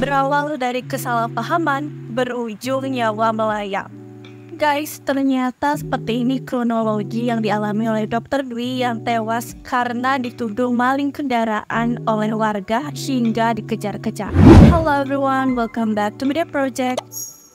Berawal dari kesalahpahaman, berujung nyawa melayang. Guys, ternyata seperti ini kronologi yang dialami oleh Dr. Dwi yang tewas karena dituduh maling kendaraan oleh warga hingga dikejar-kejar. Hello everyone, welcome back to Media Project.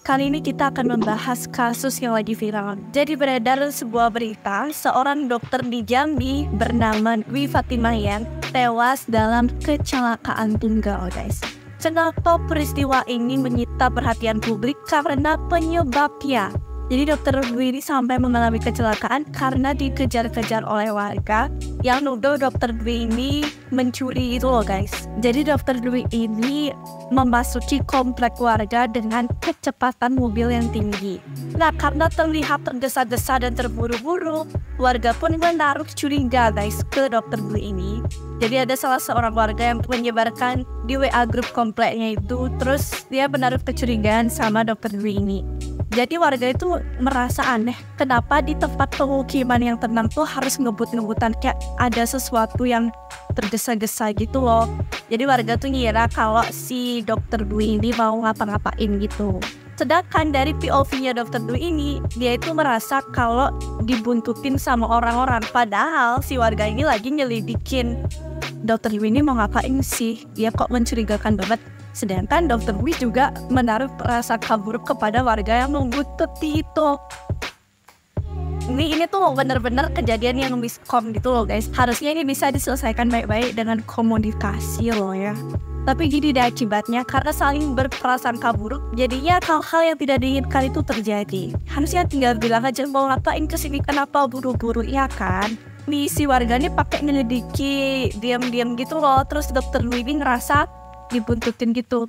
Kali ini kita akan membahas kasus yang lagi viral. Jadi beredar sebuah berita, seorang dokter di Jambi bernama Dwi Fatimah yang tewas dalam kecelakaan tunggal, guys. Kenapa peristiwa ini menyita perhatian publik? Karena penyebabnya. Jadi Dr. Dwi ini sampai mengalami kecelakaan karena dikejar-kejar oleh warga yang nuduh Dr. Dwi ini mencuri itu loh guys. Jadi Dr. Dwi ini memasuki komplek warga dengan kecepatan mobil yang tinggi. Nah, karena terlihat tergesa-gesa dan terburu-buru, warga pun menaruh curiga guys ke Dr. Dwi ini. Jadi ada salah seorang warga yang menyebarkan di WA grup kompleknya itu, terus dia menaruh kecurigaan sama Dr. Dwi ini. Jadi warga itu merasa aneh, kenapa di tempat pemukiman yang tenang tuh harus ngebut-ngebutan, kayak ada sesuatu yang tergesa-gesa gitu loh. Jadi warga tuh ngira kalau si Dr. Dwi ini mau ngapa-ngapain gitu. Sedangkan dari POV-nya Dr. Dwi ini, dia itu merasa kalau dibuntutin sama orang-orang. Padahal si warga ini lagi nyelidikin Dr. Dwi ini mau ngapain sih, dia kok mencurigakan banget. Sedangkan Dr. Dwi juga menaruh rasa kabur kepada warga yang membuntuti itu. Ini tuh bener-bener kejadian yang miskom gitu loh guys. Harusnya ini bisa diselesaikan baik-baik dengan komunikasi loh ya. Tapi gini deh akibatnya, karena saling berprasangka buruk, jadinya hal-hal yang tidak diinginkan itu terjadi. Harusnya tinggal bilang aja mau ngapain kesini, kenapa buru-buru, ya kan? Nih si warga ini pakai nyelidiki diam-diam gitu loh. Terus Dr. Dwi ini ngerasa dibuntutin gitu.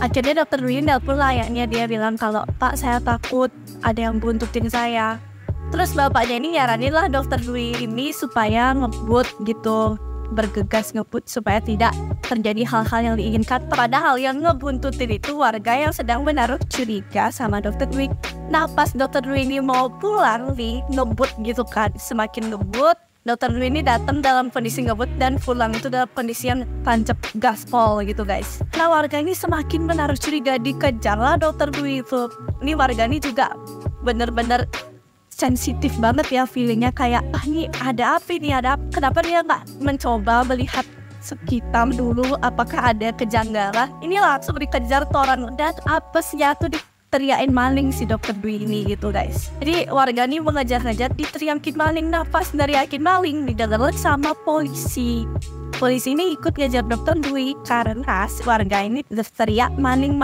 Akhirnya Dr. Dwi nelpon layaknya, dia bilang kalau Pak saya takut ada yang buntutin saya. Terus bapaknya ini nyaranin lah Dr. Dwi ini supaya ngebut gitu, bergegas ngebut supaya tidak terjadi hal-hal yang diinginkan. Padahal yang ngebuntutin itu warga yang sedang menaruh curiga sama Dr. Dwi. Nah pas Dr. Dwi ini mau pulang nih, ngebut gitu kan, semakin ngebut, Dr. Dwi ini datang dalam kondisi ngebut dan pulang itu dalam kondisi yang tancap gaspol gitu guys. Nah warga ini semakin menaruh curiga, dikejarlah Dr. Dwi itu. Ini warga ini juga bener-bener sensitif banget ya feelingnya, kayak ini ada apa nih, ada apa? Kenapa dia nggak mencoba melihat sekitar dulu apakah ada kejanggalan. Ini langsung dikejar toran dan apesnya tuh teriakin maling si Dr. Dwi ini gitu guys. Jadi warga ini mengejar-ngejar, diteriakin maling. Nah pas teriakin maling didengar sama polisi. Polisi ini ikut ngejar Dr. Dwi karena warga ini teriak maling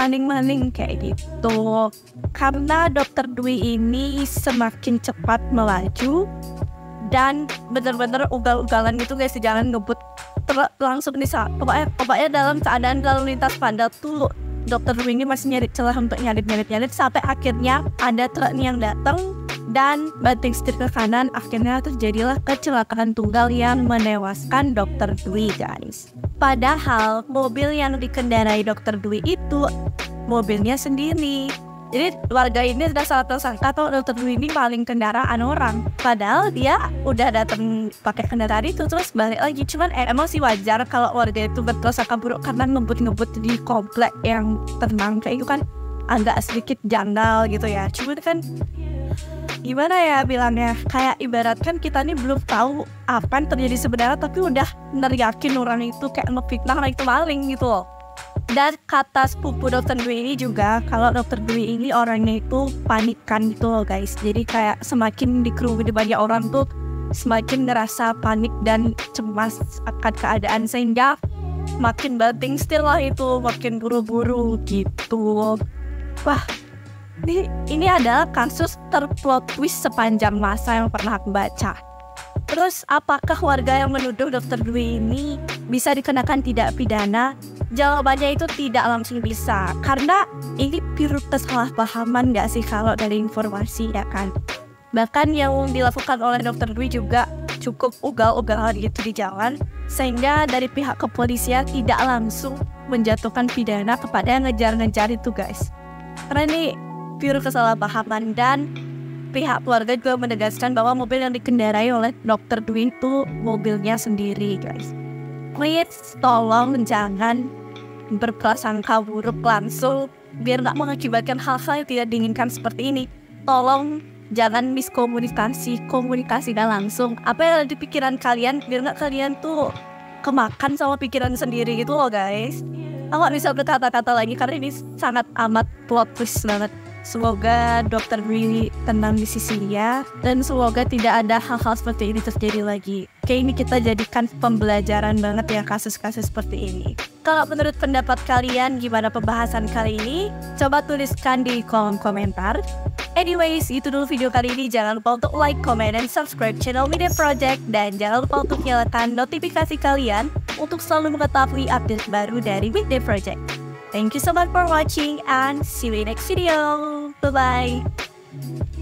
kayak gitu. Karena Dr. Dwi ini semakin cepat melaju dan bener-bener ugal-ugalan gitu guys, jangan ngebut langsung nih pokoknya dalam keadaan lalu lintas padat tuh Dr. Dwi ini masih nyari celah untuk nyalip sampai akhirnya ada truk yang datang dan banting setir ke kanan. Akhirnya terjadilah kecelakaan tunggal yang menewaskan Dr. Dwi guys. Padahal mobil yang dikendarai Dr. Dwi itu mobilnya sendiri. Jadi warga ini sudah salah tersangka kalau Dr. Dwi ini maling kendaraan orang. Padahal dia udah datang pakai kendaraan itu terus balik lagi. Cuman emang sih wajar kalau warga itu berprasangka buruk karena ngebut di komplek yang tenang kayak itu kan agak sedikit janggal gitu ya. Cuman kan gimana ya bilangnya, kayak ibaratkan kita nih belum tahu apa yang terjadi sebenarnya tapi udah neriakin orang itu kayak ngefitnah orang itu maling gitu loh. Dan kata sepupu Dr. Dwi ini juga, kalau Dr. Dwi ini orangnya itu panikan gitu loh guys. Jadi kayak semakin dikerumuni banyak orang tuh semakin ngerasa panik dan cemas akan keadaan, sehingga makin banting setir lah itu, makin buru-buru gitu. Wah, ini adalah kasus terplot twist sepanjang masa yang pernah aku baca. Terus apakah warga yang menuduh Dr. Dwi ini bisa dikenakan tindak pidana? Jawabannya itu tidak langsung bisa, karena ini pure kesalahpahaman gak sih kalau dari informasi ya kan. Bahkan yang dilakukan oleh Dr. Dwi juga cukup ugal-ugalan gitu di jalan, sehingga dari pihak kepolisian tidak langsung menjatuhkan pidana kepada yang ngejar-ngejar itu guys. Karena ini pure kesalahpahaman dan pihak keluarga juga menegaskan bahwa mobil yang dikendarai oleh Dr. Dwi itu mobilnya sendiri guys. Please tolong jangan berprasangka buruk langsung, biar nggak mengakibatkan hal-hal yang tidak diinginkan seperti ini. Tolong jangan miskomunikasi, komunikasikan langsung apa yang ada di pikiran kalian, biar nggak kalian tuh kemakan sama pikiran sendiri gitu loh guys. Aku gak bisa berkata-kata lagi karena ini sangat amat plot twist banget. Semoga dokter Willy tenang di sisinya, dan semoga tidak ada hal-hal seperti ini terjadi lagi. Kayak ini kita jadikan pembelajaran banget ya kasus-kasus seperti ini. Kalau menurut pendapat kalian gimana pembahasan kali ini? Coba tuliskan di kolom komentar. Anyways, itu dulu video kali ini. Jangan lupa untuk like, comment, dan subscribe channel Media Project. Dan jangan lupa untuk nyalakan notifikasi kalian untuk selalu mengetahui update baru dari Media Project. Thank you so much for watching and see you in next video. Bye-bye.